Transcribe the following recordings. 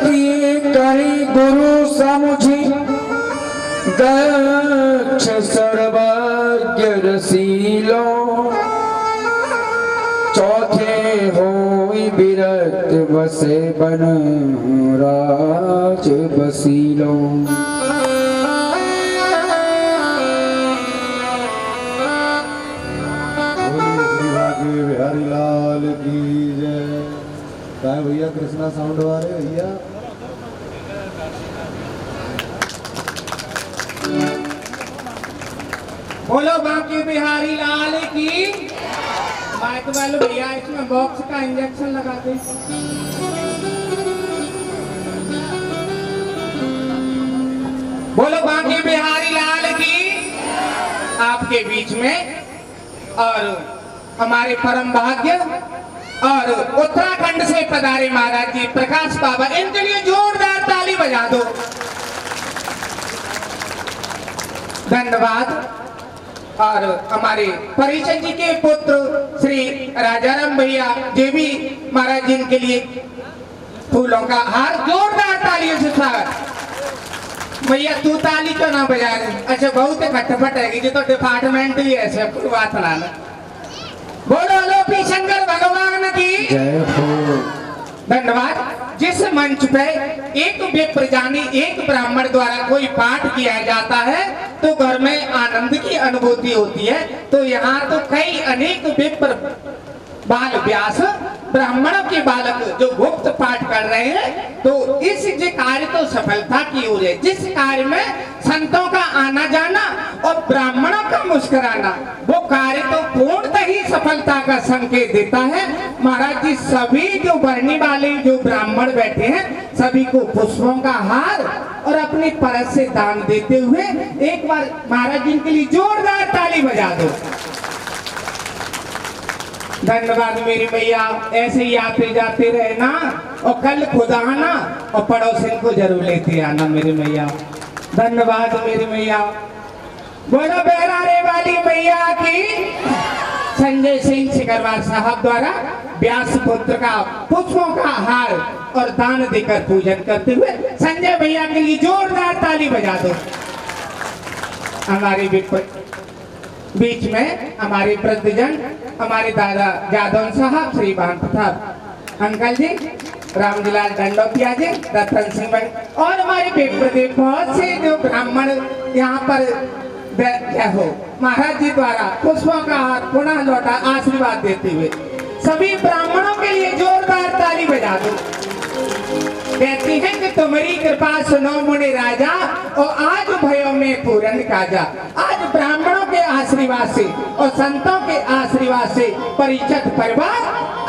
किए कहीं गुरु समझी दक्ष सर्वज्ञ रसीलो चौथे होई विरक्त बसे बन राज बसीलो। बिहारी लाल की जय। क्या है भैया कृष्णा साउंड वाले भैया? बोलो बाकी बिहारी लाल की। माइक वाले भैया इसमें बॉक्स का इंजेक्शन लगा दे। बोलो बाकी बिहारी लाल की। आपके बीच में और हमारे परम भाग्य और उत्तराखंड से पधारे महाराज जी प्रकाश बाबा, इनके लिए जोरदार ताली बजा दो। धन्यवाद। और हमारे परिचय जी के पुत्र श्री राजाराम भैया जी भी महाराज जी के लिए फूलों का हार, जोरदार तालियों से स्वागत। भैया तू ताली क्यों ना बजा रहे? अच्छा बहुत खटपट है कि तो डिपार्टमेंट ही ऐसे बात लाना। बोलो लोपी शंकर भगवान की जय हो। धन्यवाद। जिस मंच पे एक विप्र जानी एक ब्राह्मण द्वारा कोई पाठ किया जाता है तो घर में आनंद की अनुभूति होती है। तो यहाँ तो कई अनेक विप्र बाल व्यास ब्राह्मणों के बालक जो गुप्त पाठ कर रहे हैं, तो इस जो कार्य तो सफलता की ओर है। जिस कार्य में संतों का आना जाना और ब्राह्मणों का मुस्कुराना, वो कार्य तो पूर्णतः ही सफलता का संकेत देता है। महाराज जी सभी जो भरने वाले जो ब्राह्मण बैठे हैं सभी को पुष्पों का हार और अपनी परस से दान देते हुए एक बार महाराज जी के लिए जोरदार ताली बजा दो। धन्यवाद मेरी मैया, ऐसे ही आते जाते रहना और कल खुद आना और पड़ोसन को जरूर लेते आना मेरी मैया। धन्यवाद मेरी मैया। बोलो बहरारे वाली मैया की। संजय सिंह सिकरवार साहब द्वारा व्यास पुत्र का पुष्पों का हार और दान देकर पूजन करते हुए संजय भैया के लिए जोरदार ताली बजा दो। हमारे बीच में हमारे वृद्धजन हमारे दादा यादव साहब, श्री भान प्रताप अंकल जी, रामजीलाल दंडोतिया जी, रतन सिंह और हमारे विप्रदेव बहुत से जो ब्राह्मण यहाँ पर क्या हो महाराज जी द्वारा पुष्पों का हाथ पुनः लौटा आशीर्वाद देते हुए सभी ब्राह्मणों के लिए जोरदार ताली बजा दो। कहती है कि तुम्हारी कृपा सुनो मुनि राजा और आज भयो में पूर्ण काजा। आज ब्राह्मणों के आशीर्वाद से और संतों के आशीर्वाद से परिषद परिवार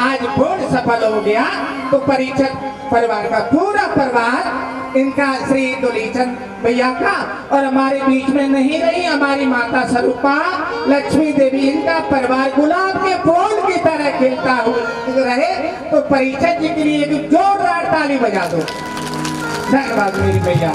आज पूर्ण सफल हो गया। तो परिषद परिवार का पूरा परिवार इनका श्री दुलीचंद भैया का और हमारे बीच में नहीं रही हमारी माता स्वरूपा लक्ष्मी देवी, इनका परिवार गुलाब के फूल की तरह खिलता हुआ रहे। तो परिषद जी के लिए एक जोरदार ताली बजा दो। धन्यवाद मेरी भैया।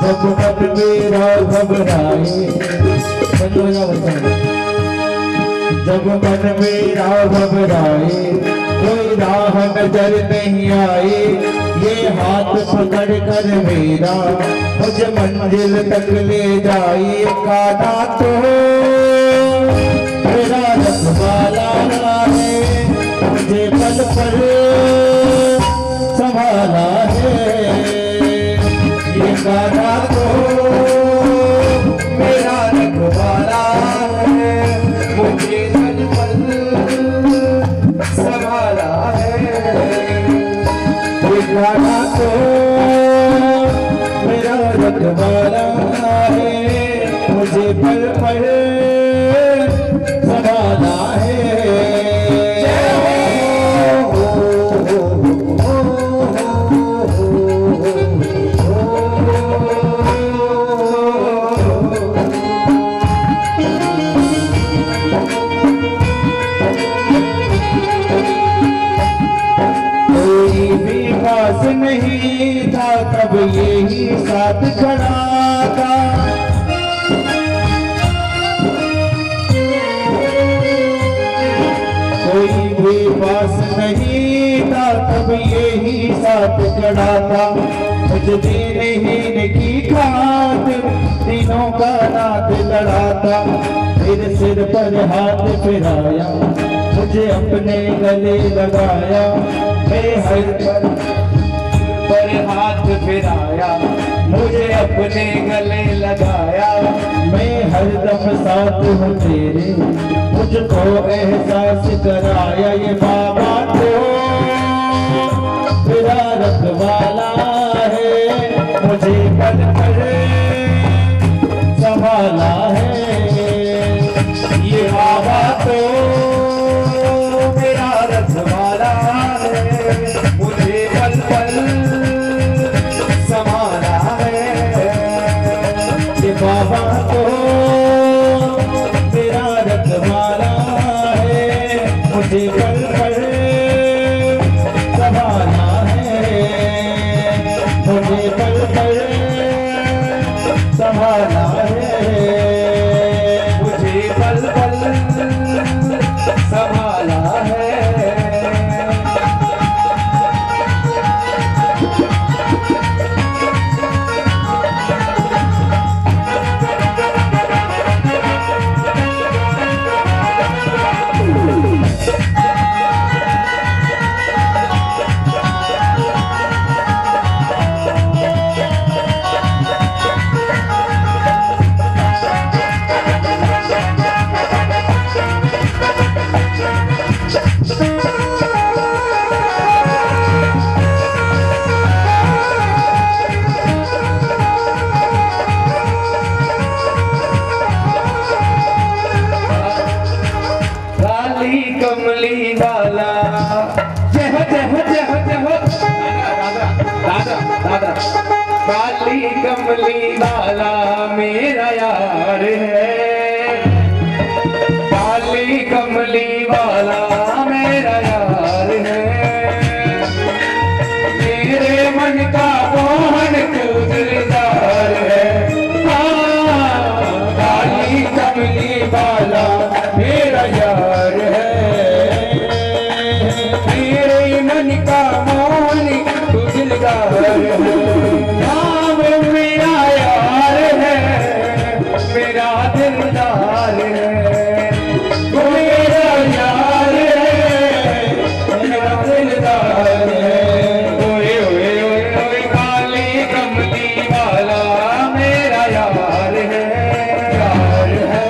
जब मन मेरा घबराए, जब मन मेरा घबराए कोई राह नजर नहीं आए, ये हाथ पकड़ कर मेरा मुझे मंजिल तक ले जाए। काटा तो मेरा रखवाला है, मुझे पल पर संभाला है। ये काटा तो मेरा रखवाला है, मुझे पल पर संभाला है। ये काटा तो मेरा रखवाला है, मुझे पल पर संभाला है। यही साथ खड़ा था। कोई भी पास नहीं था, तब यही साथ खड़ा था। मुझ दीनहीन की खातिर तीनों का नाथ लड़ा था। मेरे सिर पर हाथ फिराया, मुझे अपने गले लगाया। मेरे सिर पर हाथ फिराया, मुझे अपने गले लगाया। मैं हरदम साथ हूँ तेरे, मुझको एहसास कराया। ये बाबा तो मेरा रखवाला है, मुझे पल पल संभाला है। ये बाबा तो मेरा रखवाला है, मुझे पल पल संभाला है। ये बाबा तो मेरा रखवाला है, मुझे पल पल संभाला है। मुझे पल पल संभाला है, मुझे पल पल संभाला है। कमली वाला जय हो जय हो जय हो जय हो। दादा दादा काली कमली वाला मेरा यार है। काली कमली वाला मेरा यार है। मेरे मन का मोहन तू दिलदार है। काली कमली वाला मेरा यार है। मेरे मन का मोहन तू दिलदार है। नाम मेरा यार है, मेरा दिलदार है। वो मेरा यार है, मेरा दिलदार है। ओए ओए ओए ओए काली कमली वाला मेरा यार है, यार है।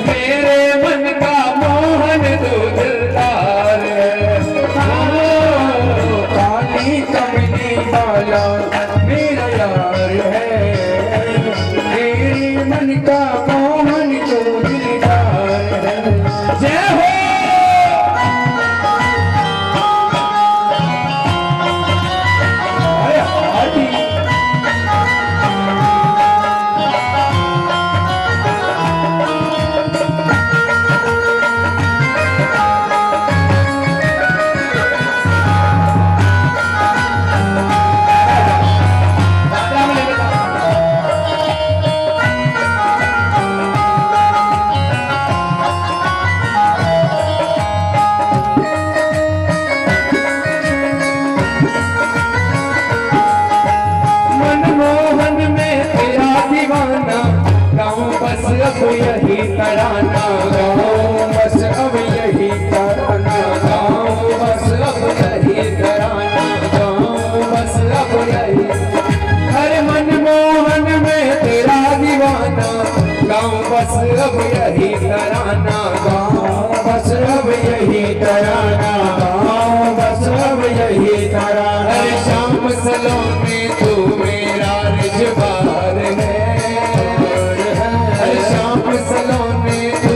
मेरे मन का मोहन तू दिलदार है। काली कमली वाला मेरा यार है। मेरे मन का मोहन तू दिलदार है। जय हो। अरे हाथी मनमोहन में तेरा दीवाना, गाँव बस अब यही तराना। गाँव बस अब यही तराना। गाँव बस अब यही तराना। गाँव बस अब यही। हर मनमोहन में तेरा दीवाना, गाँव बस अब यही तराना। गाँव बस अब यही तराना। गाँव बस अब यही तराना। हर शाम सलोने तू मेरा रिजवार है। हर शाम सलोने तू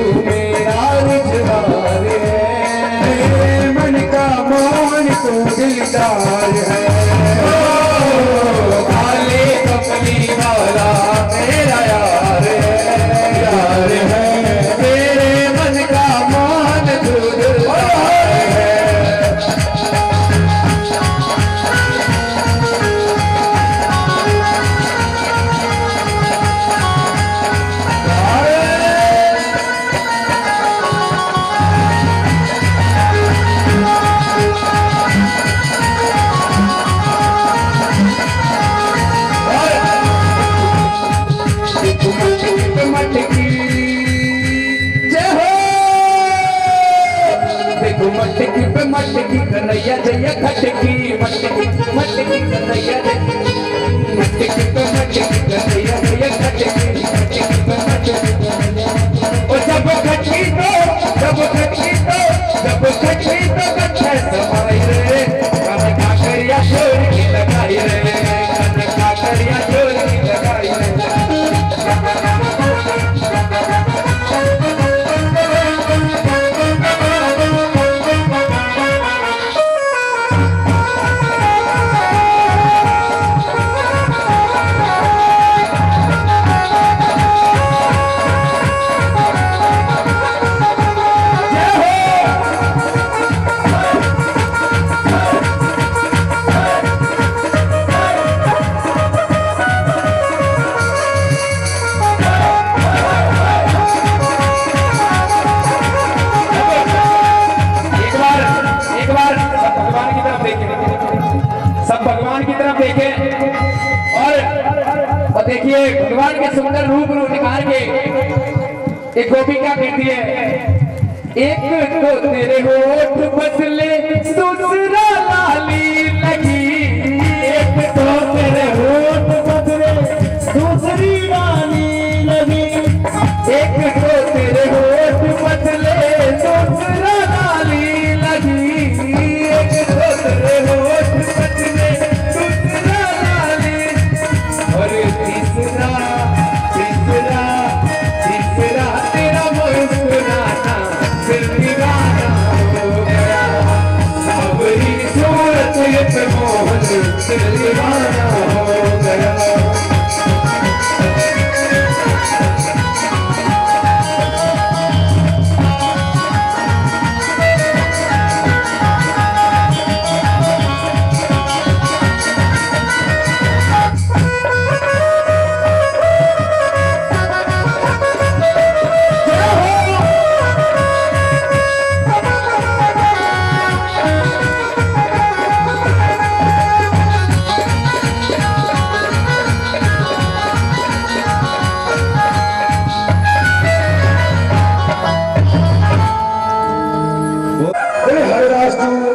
मटकी कन्हैया जय खटकी मटकी मटकी कन्हैया जय मटकी तो मटकी कन्हैया जय खटकी मटकी तो मटकी ओ जब खटकी तो कच्छे समाई रे कन काकरिया छोड़ के लगाई रे कन काकरिया छोड़ के लगाई रे देखिए भगवान के सुंदर रूप निकाल के एक गोपिका कहती है एक तो तेरे होठ बसले दूसरा लाली लगी एक तो तेरे होठ बसले दूसरी लाली लगी एक तो तेरे होठ बसले दूसरा लाली लगी एक तो तेरे होठ बसले दूसरा लाली और तीसरा तीसरा तीसरा तेरा मुस्कुराना दिल दीवाना हो गया सावरी सूरत ये मोहन दिल दीवाना हो गया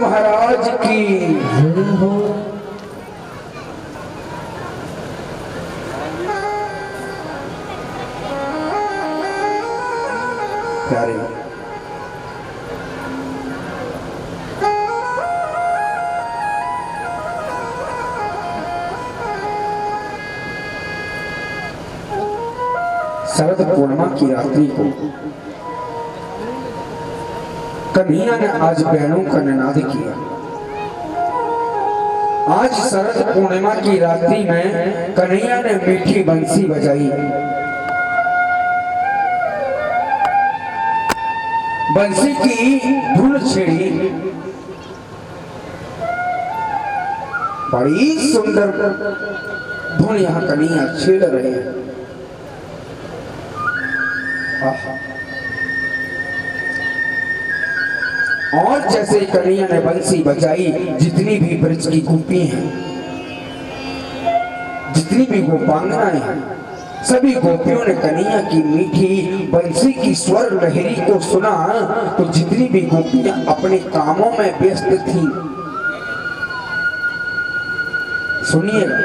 महाराज की प्यारे शरद पूर्णिमा की रात्रि को कन्हैया ने आज बहनों का निनाद किया। आज शरद पूर्णिमा की रात्रि में कन्हैया ने मीठी बंसी बजाई। बंसी की धुन छेड़ी, बड़ी सुंदर धुन यहाँ कन्हैया छेड़ रहे हैं। और जैसे कन्हैया ने बंसी बजाई, जितनी भी ब्रज की गोपी हैं, जितनी भी गोपांगनाएं हैं, सभी गोपियों ने कन्हैया की मीठी बंसी की स्वर लहरी को सुना तो जितनी भी गोपियां अपने कामों में व्यस्त थीं, सुनिएगा,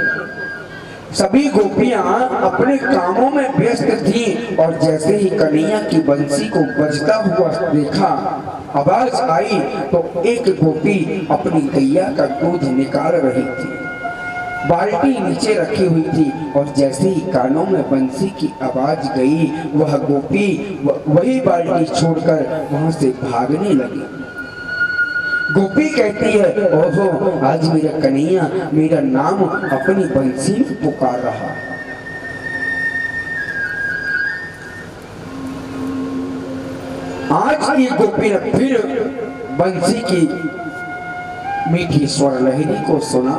सभी गोपियां अपने कामों में व्यस्त थीं और जैसे ही कन्हैया की बंसी को बजता हुआ देखा, आवाज आई तो एक गोपी अपनी गैया का दूध निकाल रही थी। बाल्टी नीचे रखी हुई थी और जैसे ही कानों में बंसी की आवाज गई, वह गोपी वही बाल्टी छोड़कर वहां से भागने लगी। गोपी कहती है, ओहो, आज मेरा कन्हैया मेरा नाम अपनी बंसी में पुकार रहा है। आज ये गोपी ने फिर बंसी की मीठी स्वर लहरी को सुना।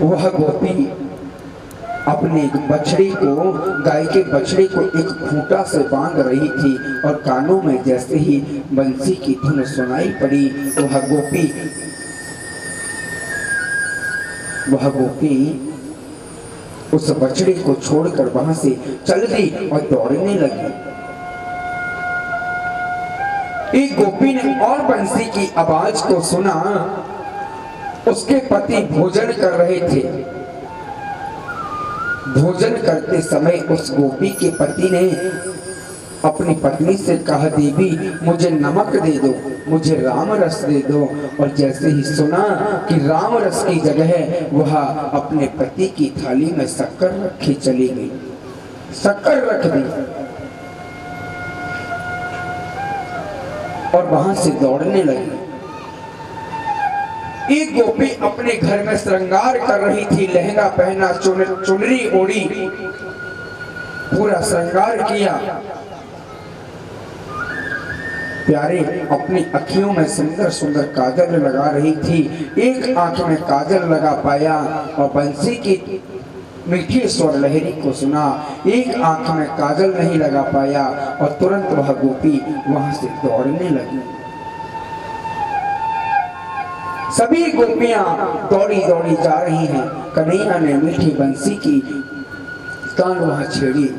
वह गोपी अपने बछड़ी को, गाय के बछड़े को एक खूंटा से बांध रही थी और कानों में जैसे ही बंसी की धुन सुनाई पड़ी, वह गोपी उस बछड़े को छोड़कर वहां से चल दी और दौड़ने लगी। एक गोपी ने और बंसी की आवाज को सुना। उसके पति भोजन कर रहे थे। भोजन करते समय उस गोपी के पति ने अपनी पत्नी से कहा, देवी मुझे नमक दे दो, मुझे राम रस दे दो। और जैसे ही सुना कि राम रस की जगह वह अपने पति की थाली में शक्कर रखी चली गई, शक्कर रख दी और वहां से दौड़ने लगी। एक गोपी अपने घर में श्रृंगार कर रही थी, लहंगा पहना, चुनरी ओढ़ी, पूरा श्रृंगार किया। प्यारे अपनी अखियों में सुंदर सुंदर काजल लगा रही थी। एक आंख में काजल लगा पाया और बंसी की मीठी स्वर लहरी को सुना। एक आंख में काजल नहीं लगा पाया और तुरंत वह गोपी वहां से दौड़ने लगी। सभी गोपियां दौड़ी दौड़ी जा रही हैं। कन्हैया ने मीठी बंसी की तान वहां छेड़ी।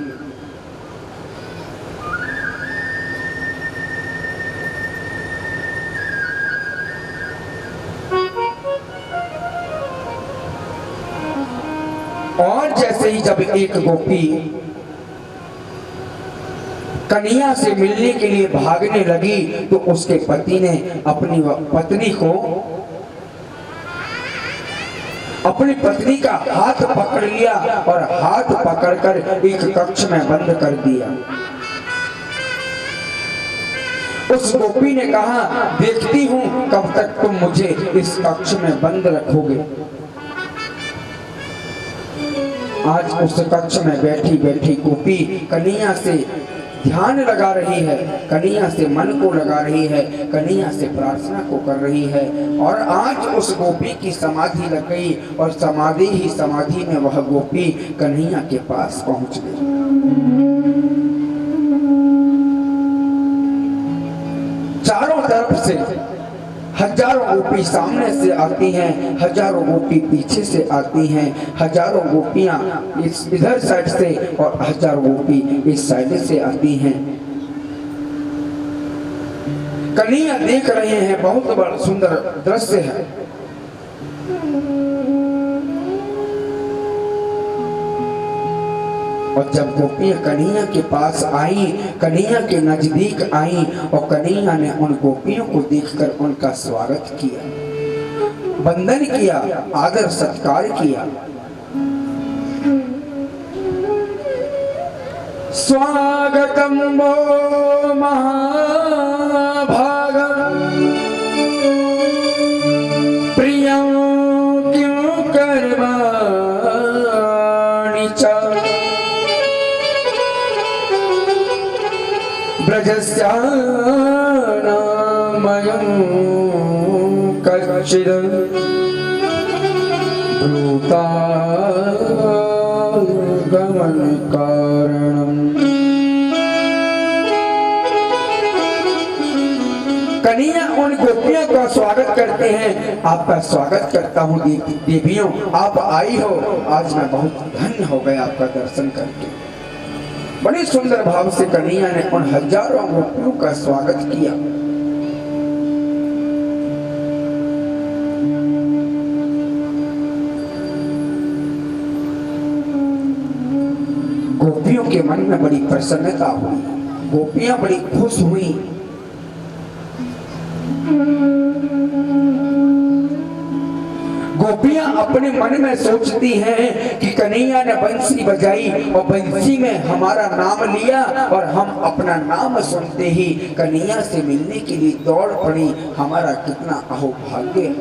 और जैसे ही जब एक गोपी कन्हैया से मिलने के लिए भागने लगी तो उसके पति ने अपनी पत्नी का हाथ पकड़ लिया और हाथ पकड़कर एक कक्ष में बंद कर दिया। उस गोपी ने कहा, देखती हूं कब तक तुम मुझे इस कक्ष में बंद रखोगे। आज उस कक्ष में बैठी बैठी गोपी कन्हैया से ध्यान लगा रही है, कन्हैया से मन को लगा रही है, कन्हैया से प्रार्थना को कर रही है। और आज उस गोपी की समाधि लग गई और समाधि ही समाधि में वह गोपी कन्हैया के पास पहुंच गई। चारों तरफ से हजारों गोपी सामने से आती हैं, हजारों गोपी पीछे से आती हैं, हजारों गोपियां इस इधर साइड से और हजारों गोपी इस साइड से आती हैं। कन्हैया देख रहे हैं, बहुत बड़ा सुंदर दृश्य है। और जब गोपियां कन्हैया के पास आई, कन्हैया के नजदीक आई और कन्हैया ने उन गोपियों को देखकर उनका स्वागत किया, वंदन किया, आदर सत्कार किया। स्वागतम वो महाभाग प्रियं क्यों करवाणि च ब्रजस्यानामयं कच्चिद भूतागमन कारणम्। कन्हैया उन गोपियों का स्वागत करते हैं। आपका स्वागत करता हूँ देवियों, आप आई हो, आज मैं बहुत धन्य हो गया आपका दर्शन करके। बड़े सुंदर भाव से कन्हैया ने उन हजारों गोपियों का स्वागत किया। गोपियों के मन में बड़ी प्रसन्नता हुई, गोपियां बड़ी खुश हुई। गोपियां अपने मन में सोचती हैं कि कन्हैया ने बंसी बजाई और बंसी में हमारा नाम लिया और हम अपना नाम सुनते ही कन्हैया से मिलने के लिए दौड़ पड़ी। हमारा कितना अहोभाग्य है।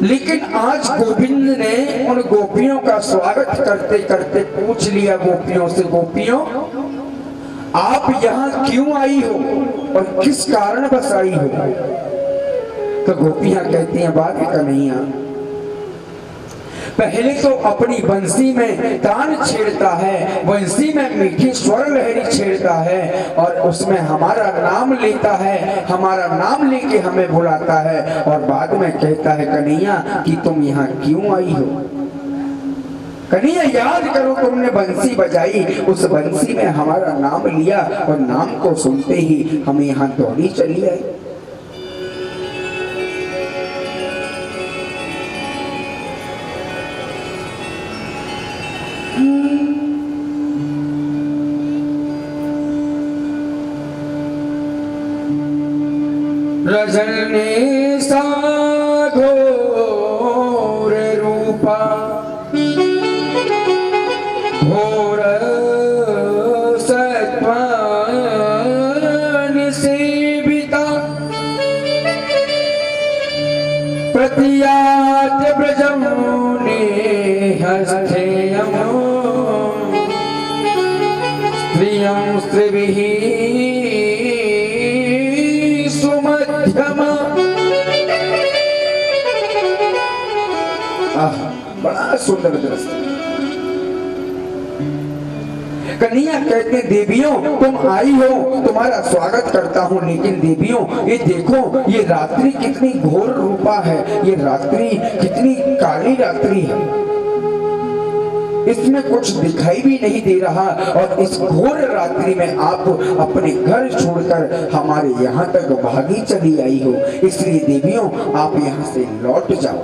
लेकिन आज गोविंद ने उन गोपियों का स्वागत करते करते पूछ लिया गोपियों से, गोपियों आप यहाँ क्यों आई हो और किस कारण बस आई हो? तो गोपियां कहती हैं, बात कन्हैया पहले तो अपनी बंसी में तान छेड़ता है, बंसी में मीठी स्वर लहरी छेड़ता है और उसमें हमारा नाम लेता है, हमारा नाम लेके हमें बुलाता है और बाद में कहता है कन्हैया कि तुम यहाँ क्यों आई हो। कन्हैया याद करो तुमने बंसी बजाई, उस बंसी में हमारा नाम लिया और नाम को सुनते ही हम यहाँ दौड़ी चली आई। रजनी सा घोर रूपा घोर सत्वानि सेविता प्रतियात ब्रजमुनि हस्थेयं स्त्रियं स्त्रिभिः सुमध्यमा। बड़ा सुंदर दृश्य। कन्हैया कहते देवियों तुम आई हो, तुम्हारा स्वागत करता हूँ, लेकिन देवियों ये देखो ये रात्रि कितनी घोर रूपा है, ये रात्रि कितनी काली रात्रि है, इसमें कुछ दिखाई भी नहीं दे रहा और इस घोर रात्रि में आप अपने घर छोड़कर हमारे यहाँ तक भागी चली आई हो, इसलिए देवियों आप यहाँ से लौट जाओ,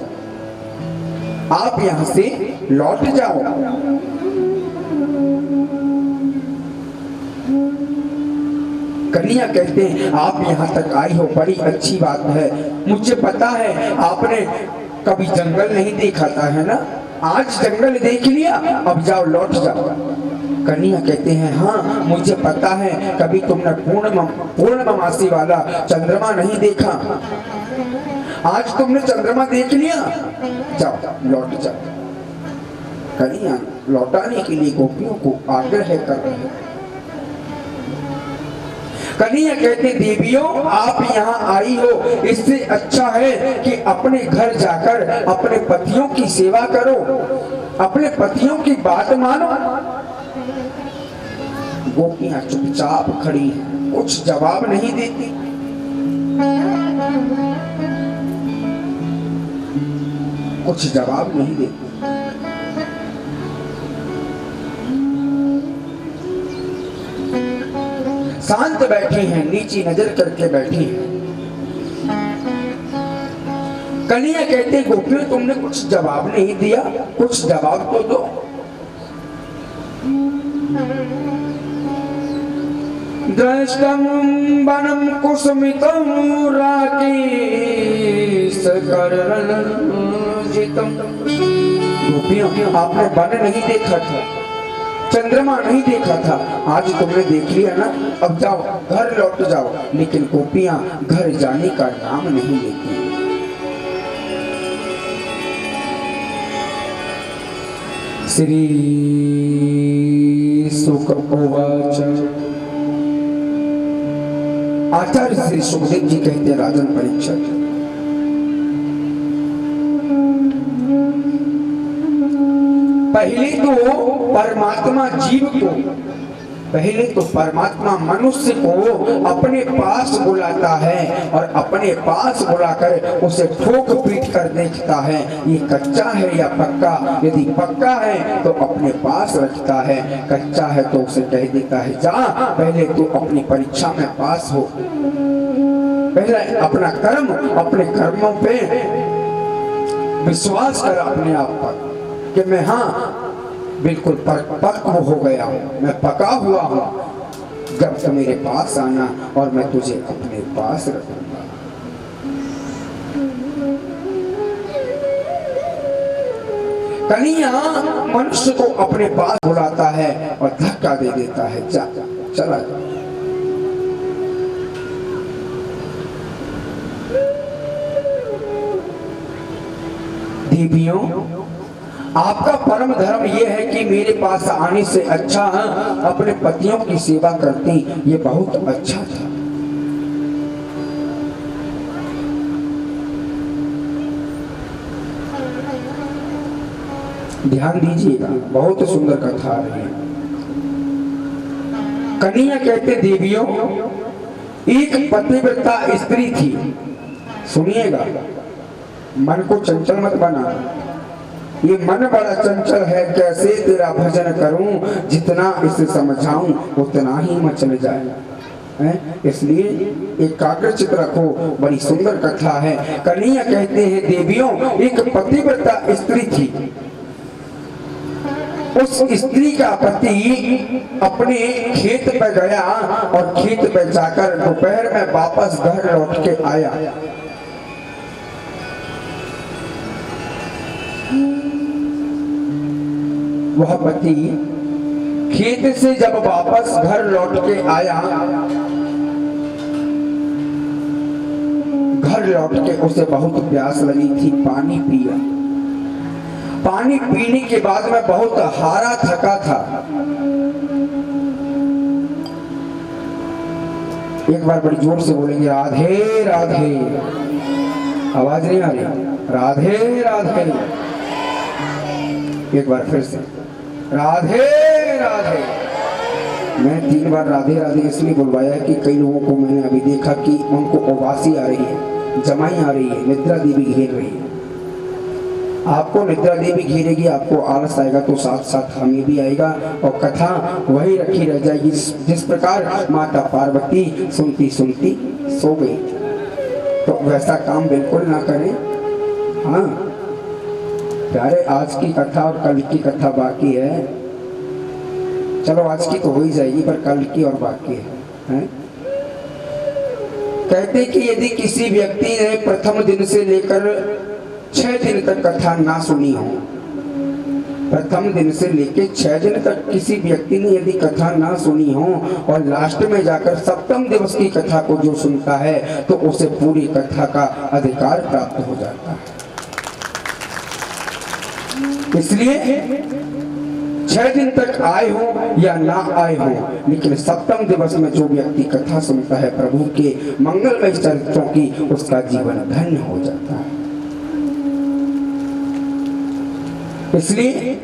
आप यहाँ से लौट जाओ। कन्हैया कहते हैं आप यहाँ तक आई हो बड़ी अच्छी बात है, मुझे पता है आपने कभी जंगल नहीं देखा था है ना, आज जंगल देख लिया, अब जाओ लौट जाओ। कन्हैया कहते हैं हाँ मुझे पता है कभी तुमने पूर्णमासी वाला चंद्रमा नहीं देखा, आज तुमने चंद्रमा देख लिया, जाओ लौट जाओ। कन्हैया लौटाने के लिए गोपियों को आग्रह कर रहे हैं। कन्हैया कहते देवियों आप यहाँ आई हो, इससे अच्छा है कि अपने घर जाकर अपने पतियों की सेवा करो, अपने पतियों की बात मानो। गोपियां चुपचाप खड़ी हैं, कुछ जवाब नहीं देती। कुछ जवाब नहीं देती। शांत बैठी हैं, नीची नजर करके बैठी हैं। कन्हैया कहते गोपियों तुमने कुछ जवाब नहीं दिया, कुछ जवाब तो दो। दृष्टं वनं कुसुमितं राकेशकररंजितं। गोपियों आपने वन नहीं देखा था, चंद्रमा नहीं देखा था, आज तुमने देख लिया ना, अब जाओ घर लौट जाओ। लेकिन गोपियां घर जाने का नाम नहीं लेती। श्री शुक उवाच। आचार्य श्री सुखदेव जी कहते हैं राजन परीक्षित पहले तो परमात्मा जीव को, पहले तो परमात्मा मनुष्य को अपने पास बुलाता है और अपने पास बुलाकर उसे ठोक पीट कर देखता है ये कच्चा है या पक्का। यदि पक्का है तो अपने पास रखता है, कच्चा है तो उसे कह देता है जा पहले तू अपनी परीक्षा में पास हो, पहले अपना कर्म, अपने कर्मों पे विश्वास कर अपने आप पर कि मैं हाँ बिल्कुल पक्व हो गया हूँ, मैं पका हुआ हूँ, जब से मेरे पास आना और मैं तुझे अपने पास रखूंगा। कन्हैया मनुष्य को अपने पास बुलाता है और धक्का दे देता है, जा चला जा। देवियों आपका परम धर्म यह है कि मेरे पास आने से अच्छा अपने पतियों की सेवा करती, ये बहुत अच्छा था। ध्यान दीजिएगा, बहुत सुंदर कथा आ रही है। कन्हैया कहते देवियों एक पतिव्रता स्त्री थी, सुनिएगा मन को चंचल मत बना। ये मन बड़ा चंचल है, कैसे तेरा भजन करूं, जितना इसे समझाऊं उतना ही मचल जाए। इसलिए एक कागज रखो, बड़ी सुंदर कथा है। कन्हैया कहते हैं देवियों, एक पतिव्रता स्त्री थी। उस स्त्री का पति अपने खेत पे गया और खेत पे जाकर दोपहर में वापस घर लौट के आया। वह पति खेत से जब वापस घर लौट के आया, घर लौट के उसे बहुत प्यास लगी थी, पानी पिया। पानी पीने के बाद में बहुत हारा थका था। एक बार बड़ी जोर से बोलेंगे, राधे राधे। आवाज नहीं आ रही? राधे राधे। एक बार फिर से, राधे राधे। मैं 3 बार राधे राधे इसलिए बुलवाया कि कई लोगों को मैंने अभी देखा कि उनको उबासी आ रही है, जमाई आ रही है, निद्रा देवी घेर रही है। आपको निद्रा देवी घेरेगी, आपको आलस आएगा, तो साथ साथ हमें भी आएगा और कथा वही रखी रह जाएगी जिस प्रकार माता पार्वती सुनती सुनती सो गई। तो वैसा काम बिल्कुल ना करें। हाँ प्यारे, आज की कथा और कल की कथा बाकी है। चलो आज की तो हो ही जाएगी, पर कल की और बाकी है। कहते कि यदि किसी व्यक्ति ने प्रथम दिन से लेकर 6 दिन तक कथा ना सुनी हो, प्रथम दिन से लेकर 6 दिन तक किसी व्यक्ति ने यदि कथा ना सुनी हो और लास्ट में जाकर 7वें दिवस की कथा को जो सुनता है, तो उसे पूरी कथा का अधिकार प्राप्त हो जाता है। इसलिए 6 दिन तक आए हो या ना आए हो, लेकिन 7वें दिवस में जो व्यक्ति कथा सुनता है प्रभु के मंगलमय चरित्रों की, उसका जीवन धन्य हो जाता है। इसलिए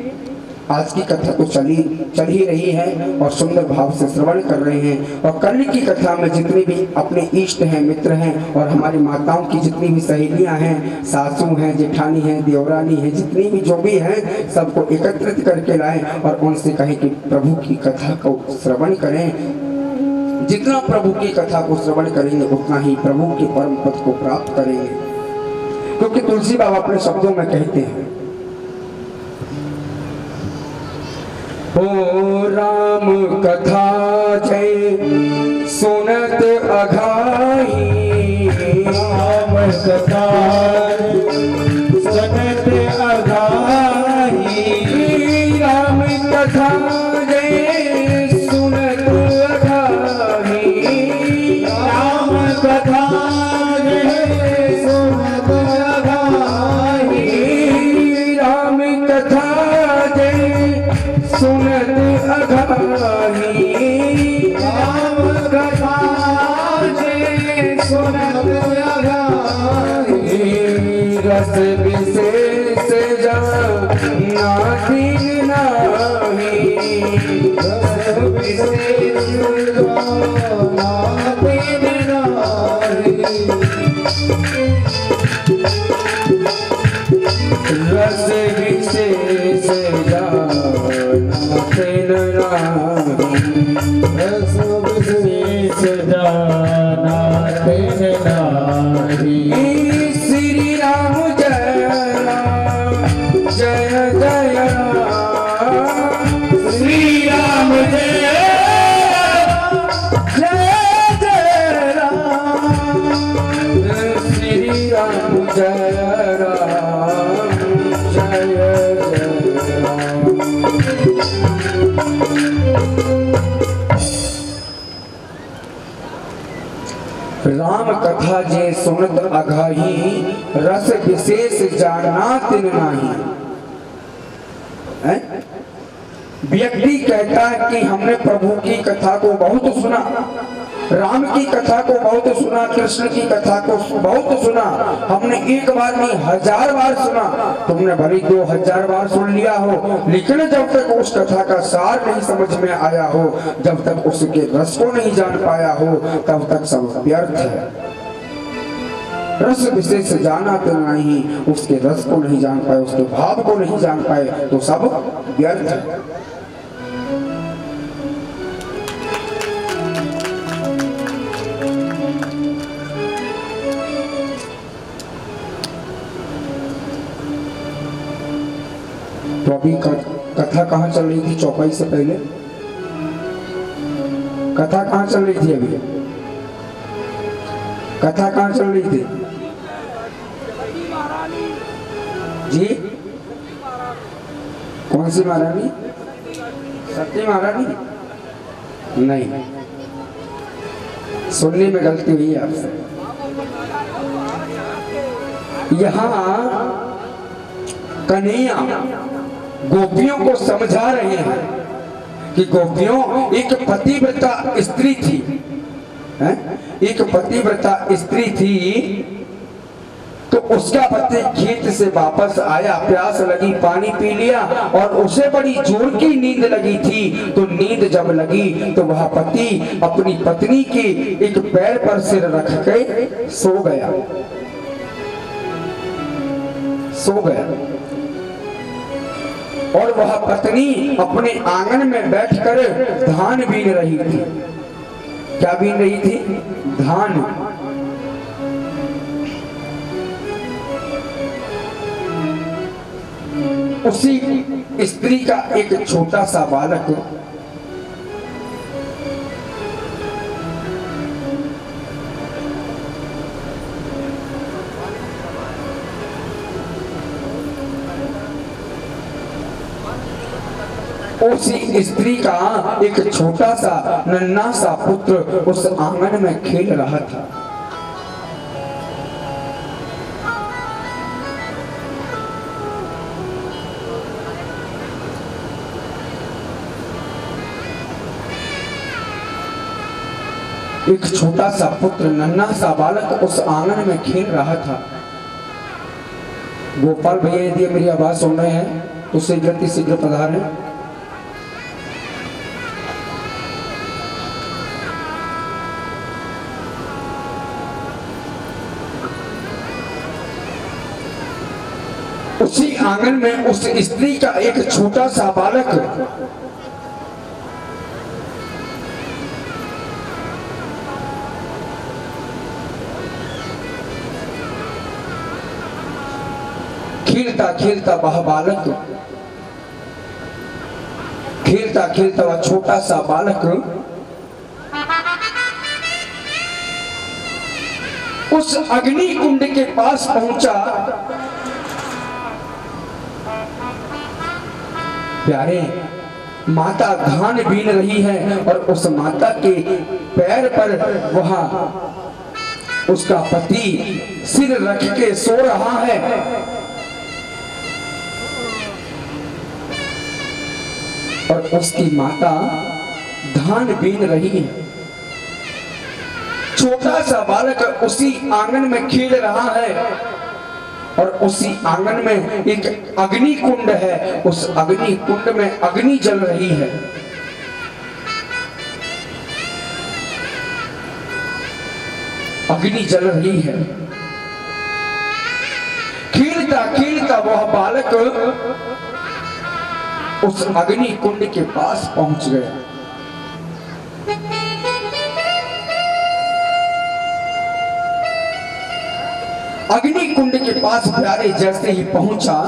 आज की कथा तो चल ही रही है और सुंदर भाव से श्रवण कर रहे हैं। और कल की कथा में जितने भी अपने इष्ट हैं, मित्र हैं और हमारी माताओं की जितनी भी सहेलियां हैं, सासू हैं, जेठानी हैं, देवरानी हैं, जितनी भी जो भी हैं, सबको एकत्रित करके लाएं और उनसे कहें कि प्रभु की कथा को श्रवण करें। जितना प्रभु की कथा को श्रवण करेंगे उतना ही प्रभु के परम पद को प्राप्त करेंगे। क्योंकि तुलसी बाबा अपने शब्दों में कहते हैं, ओ राम कथा जय सुनत अघाई, राम कथा सुनत अघाई, राम कथा जय सुनत अघाई, राम कथा जय सुनत अघाई, राम कथा जय सुनत अघाई, राम कथा जय सुनत अघाई, रस विशेष जाना दीन नाही, रस विशेष जाना दीन नाही, रस विशेष जाना दीन नाही, रस विशेष जाना दीन नाही। श्री राम जय राम जय जय राम, श्री राम जय जय जय राम, श्री राम जय राम जय जय राम। राम कथा जे सुनत अघाई, रस विशेष जाना तिन नाही। व्यक्ति कहता है कि हमने प्रभु की कथा को बहुत सुना, राम की कथा को बहुत सुना, कृष्ण की कथा को बहुत सुना, हमने एक बार नहीं 1000 बार सुना। तुमने भले 2000 बार सुन लिया हो, लेकिन जब तक उस कथा का सार नहीं समझ में आया हो, जब तक उसके रस को नहीं जान पाया हो, तब तक सब व्यर्थ है। रस विशेष जाना तो नहीं, उसके रस को नहीं जान पाए, उसके भाव को नहीं जान पाए तो सब व्यर्थ है। तो अभी कथा कहाँ चल रही थी? चौपाई से पहले कथा कहाँ चल रही थी? अभी कथा कहाँ चल रही थी जी? कौन सी महारानी? सती महारानी? नहीं, सुनने में गलती हुई है आपसे। यहाँ कन्हैया गोपियों को समझा रहे हैं कि गोपियों, एक पतिव्रता स्त्री थी, एक पतिव्रता स्त्री थी, तो उसका पति खेत से वापस आया, प्यास लगी, पानी पी लिया और उसे बड़ी जोर की नींद लगी थी। तो नींद जब लगी तो वह पति अपनी पत्नी के एक पैर पर सिर रख के सो गया, सो गया। और वह पत्नी अपने आंगन में बैठकर धान बीन रही थी। क्या बीन रही थी? धान। उसी स्त्री का एक छोटा सा बालक उसी स्त्री का एक छोटा सा नन्हा सा पुत्र उस आंगन में खेल रहा था। एक छोटा सा पुत्र, नन्हा सा बालक उस आंगन में खेल रहा था। गोपाल भैया यदि मेरी आवाज सुन रहे हैं तो शीघ्र पधारें। उसी आंगन में उस स्त्री का एक छोटा सा बालक खेलता खेलता वह बालक खेलता खेलता वह छोटा सा बालक उस अग्नि कुंड के पास पहुंचा। प्यारे, माता धान बीन रही है और उस माता के पैर पर वह उसका पति सिर रख के सो रहा है। और उसकी माता धान बीन रही है। छोटा सा बालक उसी आंगन में खेल रहा है और उसी आंगन में एक अग्नि कुंड है। उस अग्नि कुंड में अग्नि जल रही है। अग्नि जल रही है। खेलता खेलता वह बालक उस अग्नि कुंड के पास पहुंच गया। अग्नि कुंड के पास प्यारे जैसे ही पहुंचा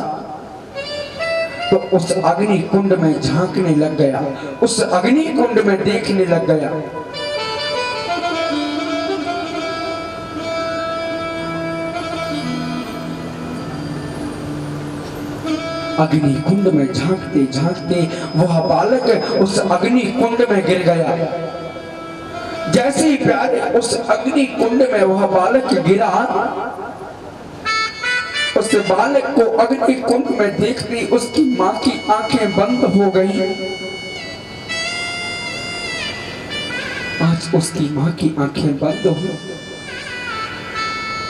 तो उस अग्नि कुंड में झांकने लग गया, उस अग्नि कुंड में देखने लग गया। अग्नि कुंड में झांकते झांकते वह बालक उस अग्नि कुंड में गिर गया। जैसे ही प्यारे उस अग्नि कुंड में वह बालक गिरा, उस बालक को अग्नि कुंड में देखते उसकी मां की आंखें बंद हो गई। आज उसकी मां की आंखें बंद हो,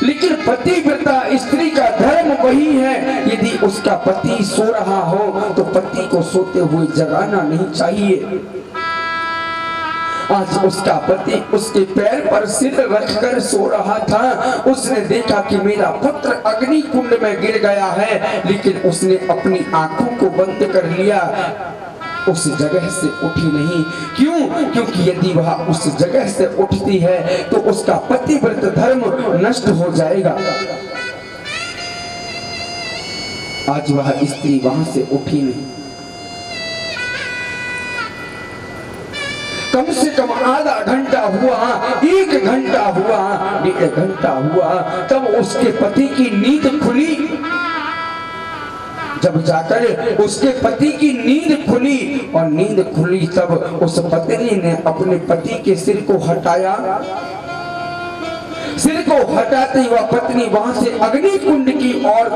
लेकिन पतिव्रता स्त्री का धर्म वही है, यदि उसका पति सो रहा हो तो पति को सोते हुए जगाना नहीं चाहिए। आज उसका पति उसके पैर पर सिर रखकर सो रहा था। उसने देखा कि मेरा पुत्र अग्नि कुंड में गिर गया है, लेकिन उसने अपनी आंखों को बंद कर लिया, उस जगह से उठी नहीं। क्यों? क्योंकि यदि वह उस जगह से उठती है तो उसका पतिव्रत धर्म नष्ट हो जाएगा। आज वह स्त्री वहां से उठी नहीं। कम से कम आधा घंटा हुआ, 1 घंटा हुआ, 1.5 घंटा हुआ, तब उसके पति की नींद खुली। जब जाकर उसके पति की नींद खुली और नींद खुली तब उस पत्नी ने अपने पति के सिर को हटाया। सिर को हटाते हुआ पत्नी वहां से अग्नि कुंड की ओर,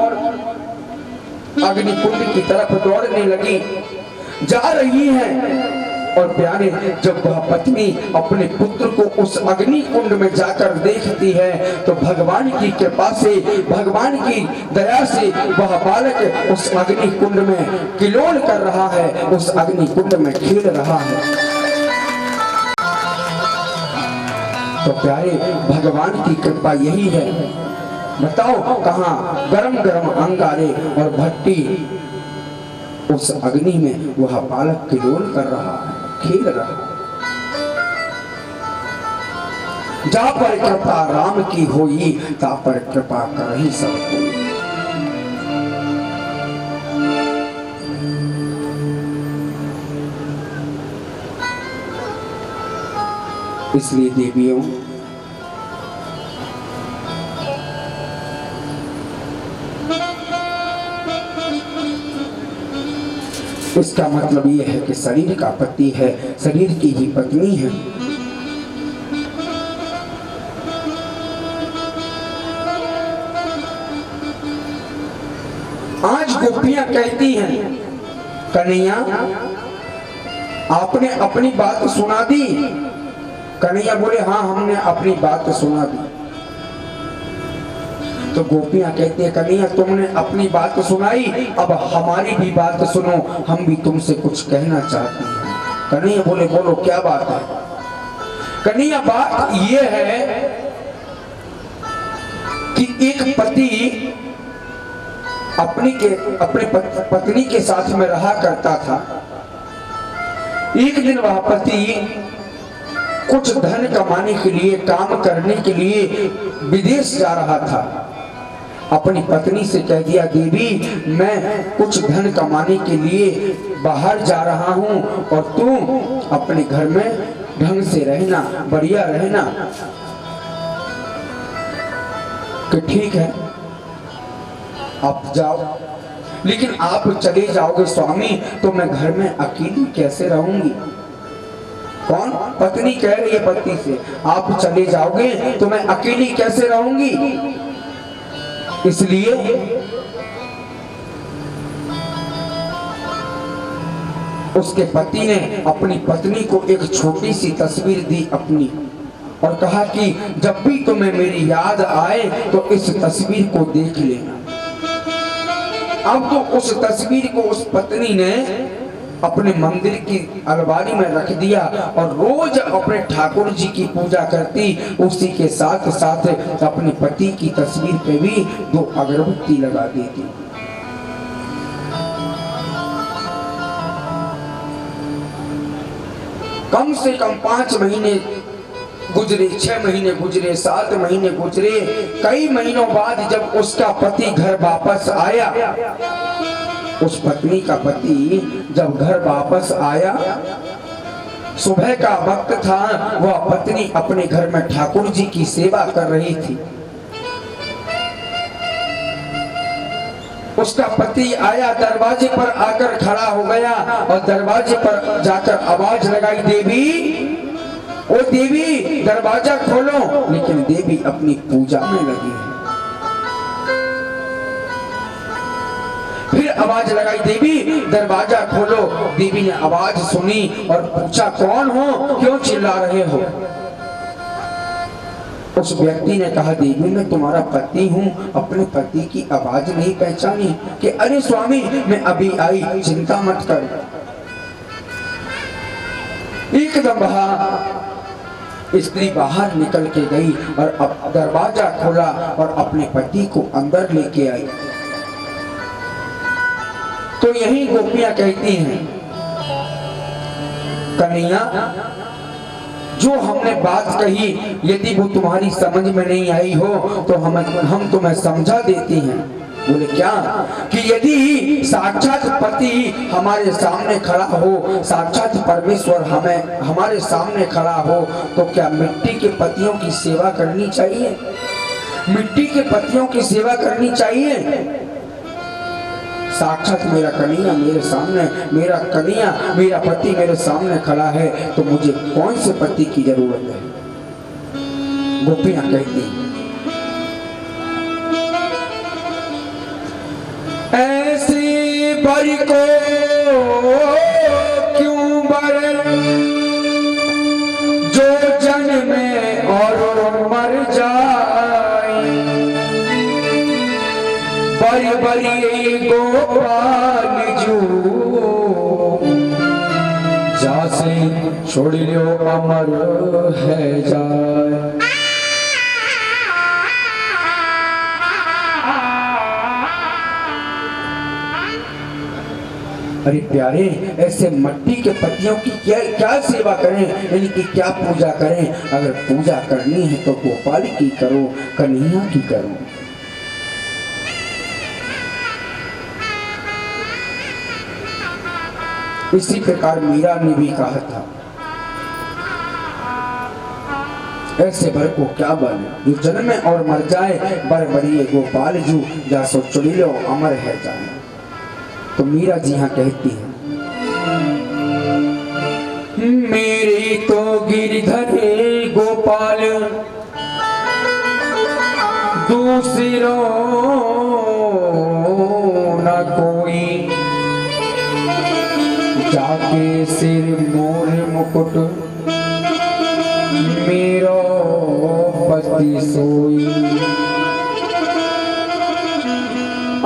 अग्नि कुंड की तरफ दौड़ने लगी, जा रही है। और प्यारे, जब वह पत्नी अपने पुत्र को उस अग्नि कुंड में जाकर देखती है तो भगवान की कृपा से, भगवान की दया से वह बालक उस अग्नि कुंड में किलोल कर रहा है, उस अग्नि कुंड में खेल रहा है। तो प्यारे, भगवान की कृपा यही है। बताओ कहाँ गरम गरम अंगारे और भट्टी, उस अग्नि में वह बालक किलोल कर रहा है, खेल रहा। जा पर कृपा राम की होई, ता पर कृपा कर ही सब कोई। इसलिए देवियों, इसका मतलब यह है कि शरीर का पति है, शरीर की ही पत्नी है। आज गोपियां कहती हैं, कन्हैया आपने अपनी बात सुना दी। कन्हैया बोले, हाँ हमने अपनी बात सुना दी। तो गोपियां कहती है, कन्हैया तुमने अपनी बात सुनाई, अब हमारी भी बात सुनो, हम भी तुमसे कुछ कहना चाहते हैं। कन्हैया बोले, बोलो क्या बात है? कन्हैया बात ये है कि एक पति अपने पत्नी के साथ में रहा करता था। एक दिन वह पति कुछ धन कमाने के लिए, काम करने के लिए विदेश जा रहा था। अपनी पत्नी से कह दिया, देवी मैं कुछ धन कमाने के लिए बाहर जा रहा हूं और तू अपने घर में ढंग से रहना, बढ़िया रहना। कि ठीक है आप जाओ, लेकिन आप चले जाओगे स्वामी तो मैं घर में अकेली कैसे रहूंगी? कौन? पत्नी कह रही है पति से, आप चले जाओगे तो मैं अकेली कैसे रहूंगी? इसलिए उसके पति ने अपनी पत्नी को एक छोटी सी तस्वीर दी अपनी, और कहा कि जब भी तुम्हें मेरी याद आए तो इस तस्वीर को देख लेना। अब तो उस तस्वीर को उस पत्नी ने अपने मंदिर की अलमारी में रख दिया और रोज अपने ठाकुर जी की पूजा करती। उसी के साथ साथ अपने पति की तस्वीर पे भी 2 अगरबत्ती लगा देती। कम से कम 5 महीने गुजरे, 6 महीने गुजरे, 7 महीने गुजरे। कई महीनों बाद जब उसका पति घर वापस आया, उस पत्नी का पति जब घर वापस आया, सुबह का वक्त था, वह पत्नी अपने घर में ठाकुर जी की सेवा कर रही थी। उसका पति आया, दरवाजे पर आकर खड़ा हो गया और दरवाजे पर जाकर आवाज लगाई, देवी ओ देवी दरवाजा खोलो। लेकिन देवी अपनी पूजा में लगी है। फिर आवाज लगाई, देवी दरवाजा खोलो। देवी ने आवाज सुनी और पूछा, कौन हो, क्यों चिल्ला रहे हो? उस व्यक्ति ने कहा, देवी मैं तुम्हारा पति हूँ। अपने पति की आवाज नहीं पहचानी कि अरे स्वामी मैं अभी आई, चिंता मत कर। एकदम वहां स्त्री बाहर निकल के गई और अब दरवाजा खोला और अपने पति को अंदर लेके आई। तो यही गोपियां कहती हैं, कन्हैया जो हमने बात कही यदि वो तुम्हारी समझ में नहीं आई हो तो हम तुम्हें समझा देती हैं। बोले क्या? कि यदि साक्षात पति हमारे सामने खड़ा हो, साक्षात परमेश्वर हमारे सामने खड़ा हो तो क्या मिट्टी के पतियों की सेवा करनी चाहिए? मिट्टी के पतियों की सेवा करनी चाहिए? साक्षात मेरा कन्हैया मेरे सामने, मेरा कन्हैया मेरा पति मेरे सामने खड़ा है तो मुझे कौन से पति की जरूरत है? गोपियां कहती हैं, ऐसी बर को क्यों बर जो जन्मे और मर जाए, बरी बरी गोपाल जू जासे छोड़ लो अमर है जाए। अरे प्यारे, ऐसे मट्टी के पत्तियों की क्या सेवा करें, यानी कि क्या पूजा करें? अगर पूजा करनी है तो गोपाल की करो, कन्हैया की करो। इसी प्रकार मीरा ने भी कहा था, ऐसे बर को क्या बने जो जन्मे और मर जाए, बर बरिए गोपाल जू जासो चुन लो अमर है जाए। तो मीरा जी यहाँ कहती है, मेरी तो गिरधर गोपाल दूसरो न कोई, जाके सिर मोर मुकुट मेरो पति सोई,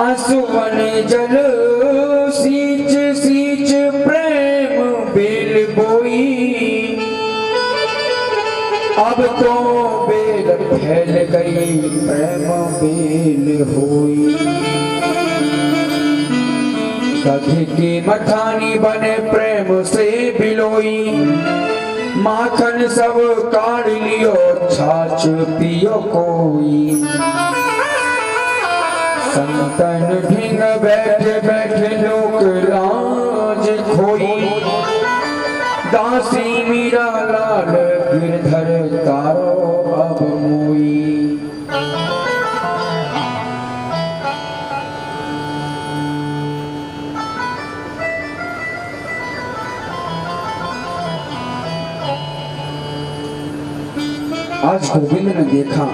आंसुवन जल सींच सींच प्रेम बेल बोई, अब तो बेल फैल गई प्रेम बेल होई, कभी की मखानी बने प्रेम से बिलोई, माखन सब काढ़ लियो छाछ पियो कोई, संतन भिंग बैठे बैठे लोक लाज खोई, दासी मीरा लाल गिरधर तारो अब मोई। आज गोविंद ने देखा,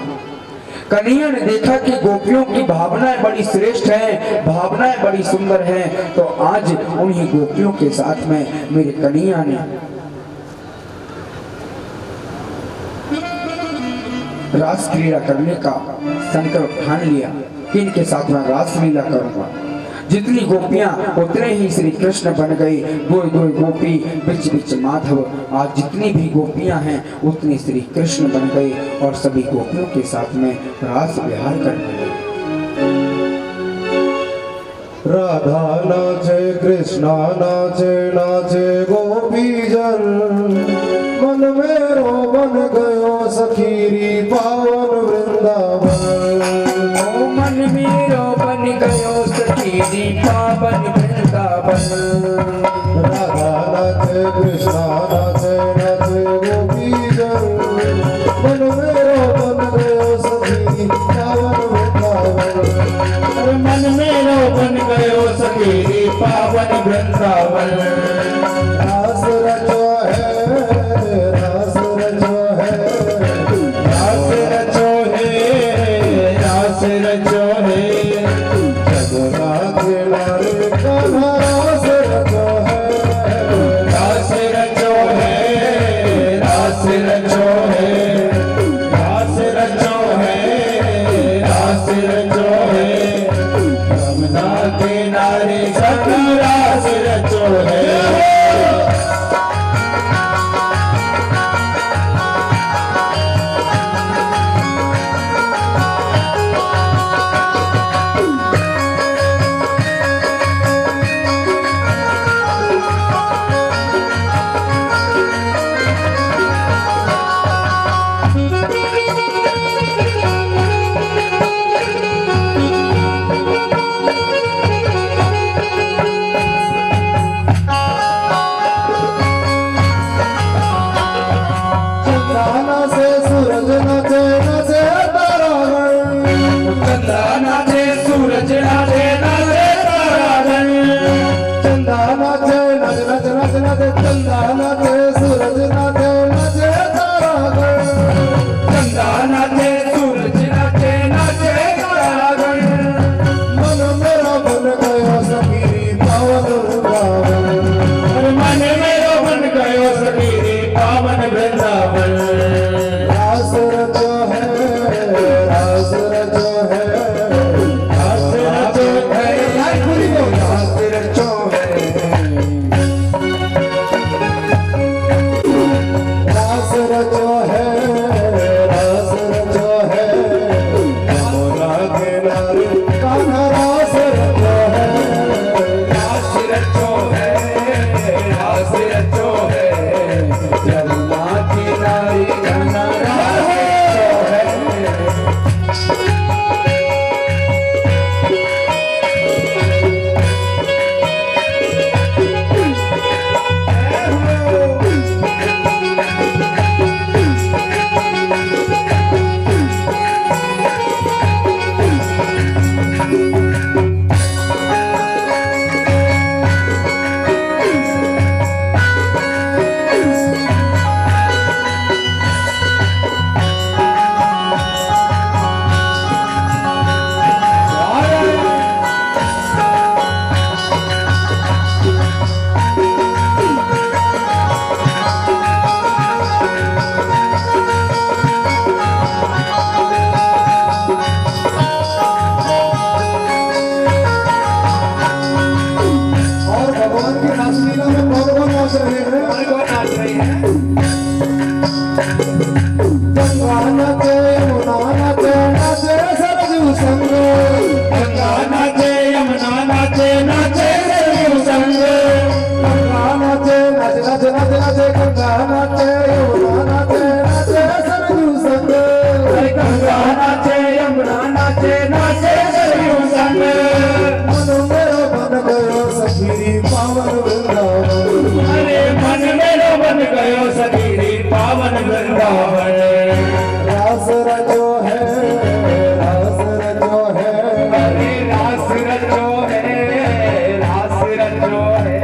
कन्हैया ने देखा कि गोपियों की भावनाएं बड़ी श्रेष्ठ हैं, भावनाएं बड़ी सुंदर हैं, तो आज उन्हीं गोपियों के साथ में मेरे कन्हैया ने रास क्रीड़ा करने का संकल्प ठान लिया कि इनके साथ में रास लीला करूंगा। जितनी गोपियां उतने ही श्री कृष्ण बन गए, दो दो गोपी बिच बिच माधव। आज जितनी भी गोपियां हैं उतनी श्री कृष्ण बन गए और सभी गोपियों के साथ में रास विहार करने लगे। राधा नाचे कृष्णा नाचे नाचे गोपी जन, मन मेरो बन गयो सखीरी पावन वृंदावन, मन मेरो बन गयो सखीरी पावन वृंदावन। राधा नाचे कृष्णा नाचे नाचे गोपी जन, मन मेरो बन गयो सखीरी पावन वृंदावन, मन मेरो बन गयो सखीरी पावन वृंदावन। रास रचो है, रास रचो है, रास रचो है, रास रचो है, जगन्नाथ लाल कान्हा रास रचो है, रास रचो है, वृंदावन। रास रचो है, रास रचो है, रास रचो है, रास रचो है, रास रचो है, रास रचो है, यमुना किनारे कान्हा रास रचो है, रास रचो है, रास रचो है, यमुना किनारे कान्हा रास रचो है। और भगवान की रासलीला में कौन नाच रहे हैं? गंगा नाचे, यमुना नाचे, नाचे सरजू संग। गंगा नाचे, यमुना नाचे, नाचे सरजू संग। गंगा नाचे, नाचे नाचे नाचे नाचे, गंगा नाचे, यमुना नाचे, नाचे सरजू संग। गंगा नाचे, यमुना नाचे, नाचे सरजू संग। मन मेरो बन गयो सखी पावन वृंदावन। अरे मन मेरो बन गयो सखी पावन वृंदावन। रास रचो है, रास रचो है, अरे रास रचो है, रास रचो है,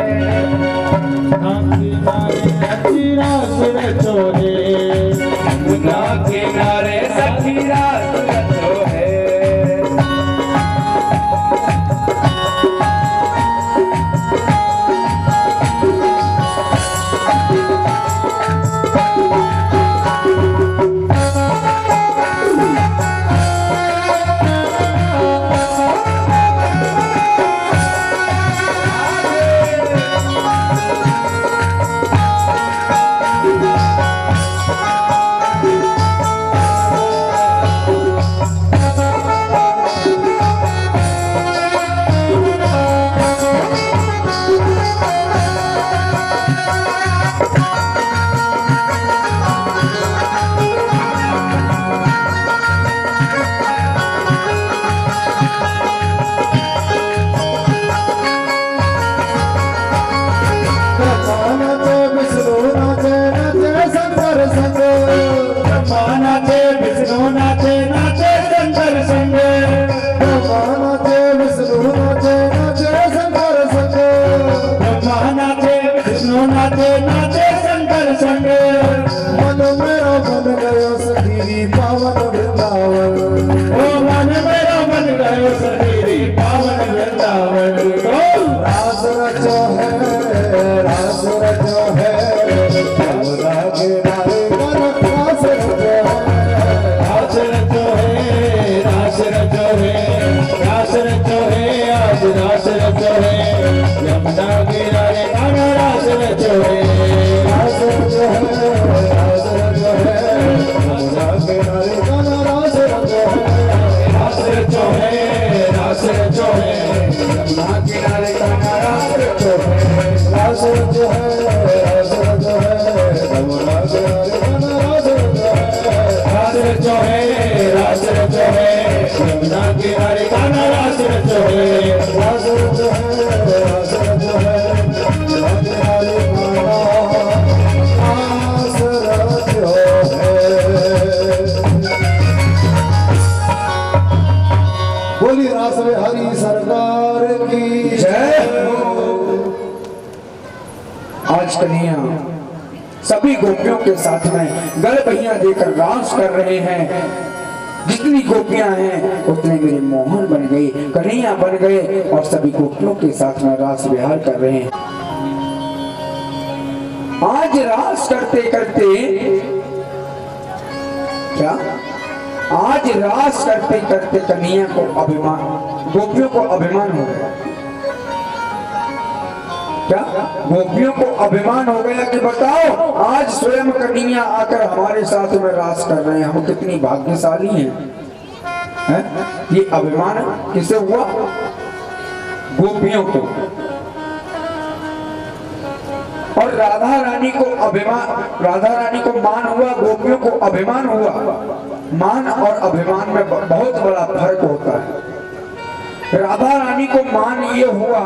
रास रचो है, यमुना किनारे सखी रास रचो है। नाचे नाचे शंकर संग मन मेरो बन गयो सखी पावन वृंदावन। ओ मन मेरो बन गयो सखी पावन वृंदावन। रास रचो है, रास रचो है, यमुना किनारे मन रास रचो है, रास रचो है, रास रचो है, रास रचो है, आज रास रचो है, यमुना किनारे मन रास रचो है, रास रचो है, रास रचो है, यमुना किनारे मन रास रचो है, रास रचो है, रास रचो है, यमुना किनारे मन रास रचो है, रास रचो है, रास रचो है, यमुना किनारे मन रास रचो है, रास रचो है, रास रचो है, यमुना किनारे मन रास रचो है, रास रचो है, रास रचो है, यमुना किनारे मन रास रचो है। बोली रास बिहारी सरकार की जय हो। आज कन्हैया सभी गोपियों के साथ में गल पहिया देकर रास कर रहे हैं। जितनी गोपियां हैं उतने मेरे मोहन बन गए, कन्हैया बन गए और सभी गोपियों के साथ में रास विहार कर रहे हैं। आज रास करते करते क्या, आज रास करते करते कन्हैया को अभिमान, गोपियों को अभिमान हो गया। क्या गोपियों को अभिमान हो गया कि बताओ आज स्वयं कन्हैया आकर हमारे साथ में रास कर रहे हैं, हम कितनी भाग्यशाली हैं। ये अभिमान किसे हुआ? गोपियों को। और राधा रानी को अभिमान, राधा रानी को मान हुआ, गोपियों को अभिमान हुआ। मान और अभिमान में बहुत बड़ा फर्क होता है। राधा रानी को मान ये हुआ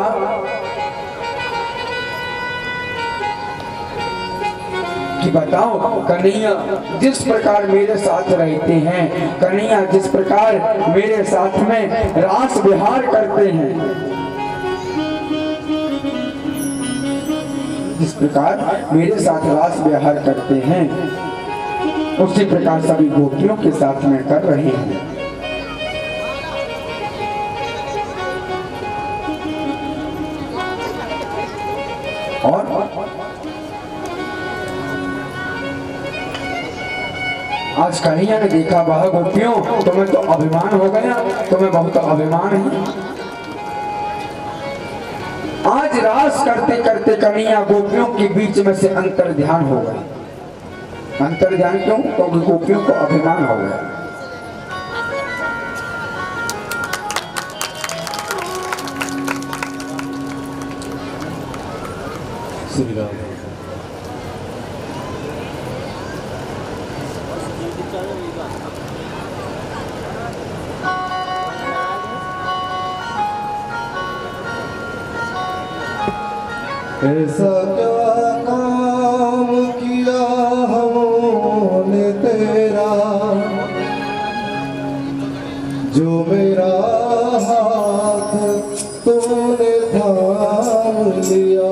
कि बताओ कन्हैया जिस प्रकार मेरे साथ रहते हैं, कन्हैया जिस प्रकार मेरे साथ में रास विहार करते हैं, जिस प्रकार मेरे साथ रास विहार करते हैं, उसी प्रकार सभी गोपियों के साथ में कर रहे हैं। और आज कन्हैया ने देखा, वाह गोपियों तुम्हें तो अभिमान हो गया, तुम्हें बहुत अभिमान है। आज रास करते करते कन्हैया गोपियों के बीच में से अंतर ध्यान हो गया। अंतर ध्यान क्यों? क्योंकि गोपियों को अभिमान हो गया। ऐसा क्या काम किया हमने तेरा, जो मेरा हाथ तूने थाम लिया।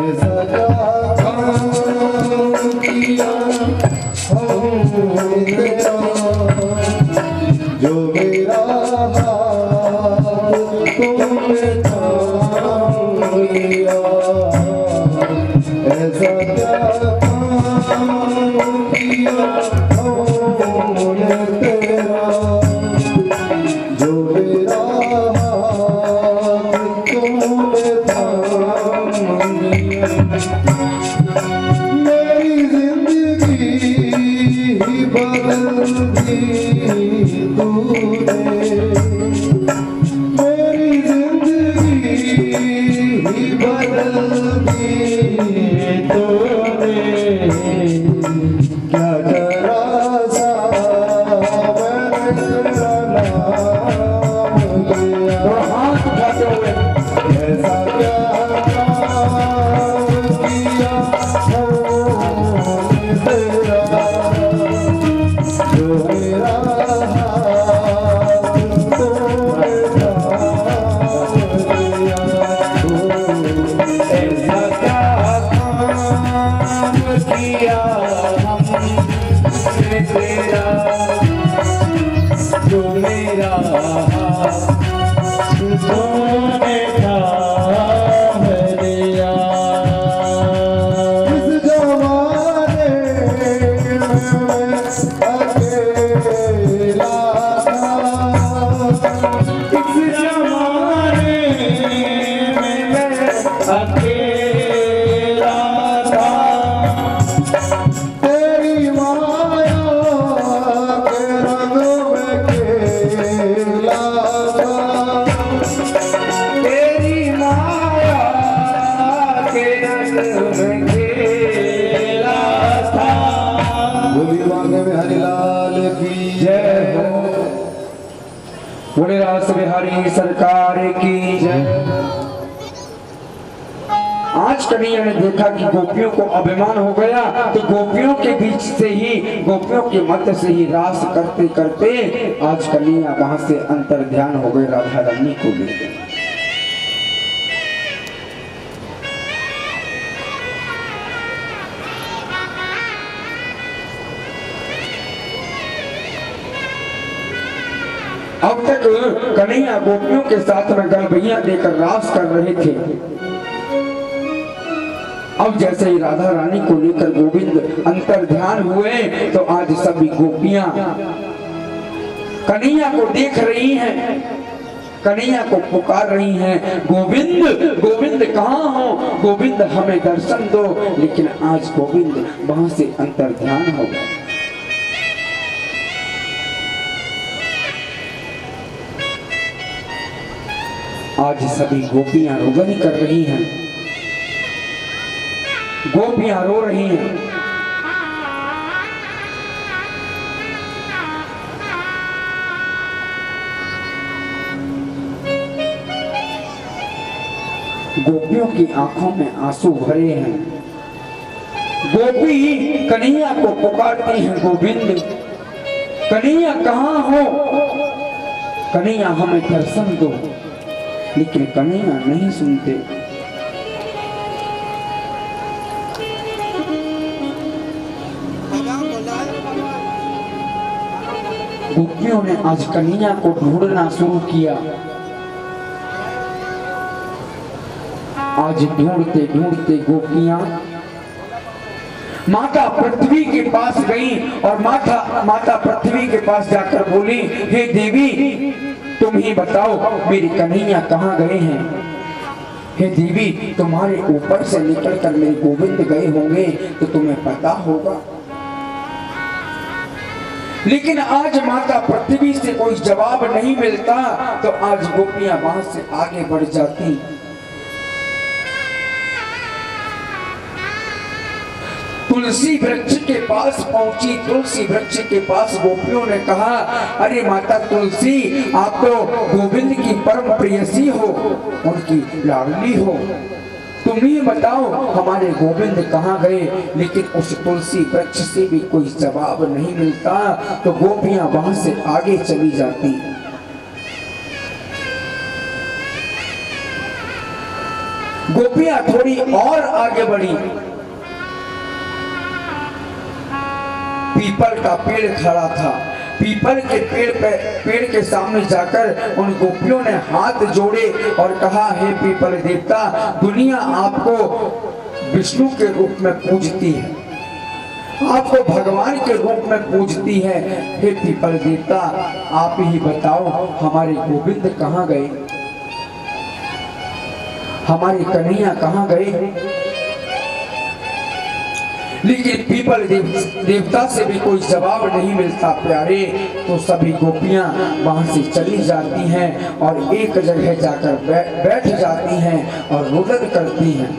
ऐसा क्या काम किया हमने तेरा, जो मेरा हाथ तूने थाम लिया। ऐसा क्या काम किया हमने तेरा, जो मेरा हाथ तूने थाम लिया। मेरी जिंदगी ही बदल दी तूने, मेरी जिंदगी ही बदल दी तूने। क्या करा सा मैंने तेरा नाम लिया। हाथ उठाते हुए ऐसा क्या काम किया हमने तेरा, जो मेरा हाथ तूने थाम लिया। ऐसा क्या काम किया हमने तेरा, जो मेरा हाथ तूने थाम लिया। इस जमाने में अकेला था, इस जमाने में मैं अकेला था, तेरी माया के रंग में खेला था। तेरी माया के रंग में खेला था। बोली मांगे में हरिलाल की जय हो, बोले रास बिहारी सरकार की जय। आज कन्हैया ने देखा कि गोपियों को अभिमान हो गया, तो गोपियों के बीच से ही, गोपियों के मध्य से ही रास करते करते आज कन्हैया वहां से अंतर ध्यान हो गए राधा रानी को लेकर। अब तक कन्हैया गोपियों के साथ में गलबैया देकर रास कर रहे थे। अब जैसे ही राधा रानी को लेकर गोविंद अंतर ध्यान हुए तो आज सभी गोपियां कन्हैया को देख रही हैं, कन्हैया को पुकार रही हैं, गोविंद गोविंद कहाँ हो, गोविंद हमें दर्शन दो। लेकिन आज गोविंद वहां से अंतर ध्यान हो गए। आज सभी गोपियां रुदन कर रही हैं, गोपियां रो रही हैं। गोपियों की आंखों में आंसू भरे हैं। गोपी कन्हैया को पुकारती हैं, गोविंद कन्हैया कहाँ हो, कन्हैया हमें दर्शन दो। लेकिन कन्हैया नहीं सुनते। गोपियों ने आज कन्हैया को ढूंढना शुरू किया। आज ढूंढते ढूंढते गोपियां माता पृथ्वी के पास गई और माता पृथ्वी के पास जाकर बोली, हे देवी तुम ही बताओ मेरी कन्हैया कहाँ गए हैं। हे देवी तुम्हारे ऊपर से निकलकर मेरे गोविंद गए होंगे तो तुम्हें पता होगा। लेकिन आज माता पृथ्वी से कोई जवाब नहीं मिलता तो आज गोपियां वहां से आगे बढ़ जाती। तुलसी वृक्ष के पास पहुंची। तुलसी वृक्ष के पास गोपियों ने कहा, अरे माता तुलसी आप तो गोविंद की परम प्रेयसी हो, उनकी लाडली हो, तुम ही बताओ हमारे गोविंद कहाँ गए। लेकिन उस तुलसी वृक्ष से भी कोई जवाब नहीं मिलता तो गोपियां वहां से आगे चली जाती। गोपियां थोड़ी और आगे बढ़ी। पीपल का पेड़ खड़ा था। पीपल के पेड़ के सामने जाकर उन गोपियों ने हाथ जोड़े और कहा, हे पीपल देवता दुनिया आपको विष्णु के रूप में पूजती है, आपको भगवान के रूप में पूजती है। हे पीपल देवता आप ही बताओ हमारे गोविंद कहाँ गए, हमारे कन्हैया कहाँ गए। लेकिन पीपल देवता से भी कोई जवाब नहीं मिलता प्यारे। तो सभी गोपियां वहां से चली जाती हैं और एक जगह जाकर बैठ जाती हैं और रुदन करती हैं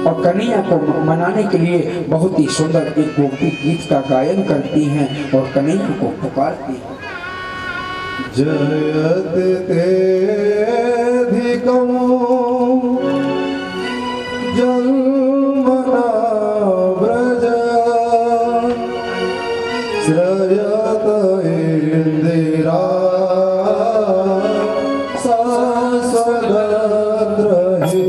और कन्हैया को मनाने के लिए बहुत ही सुंदर एक गोपी गीत का गायन करती हैं और कन्हैया को पुकारती हैं। जयत तेधिकं जन्मना व्रज श्रयत इंदिरा शाश्वतत्र हे।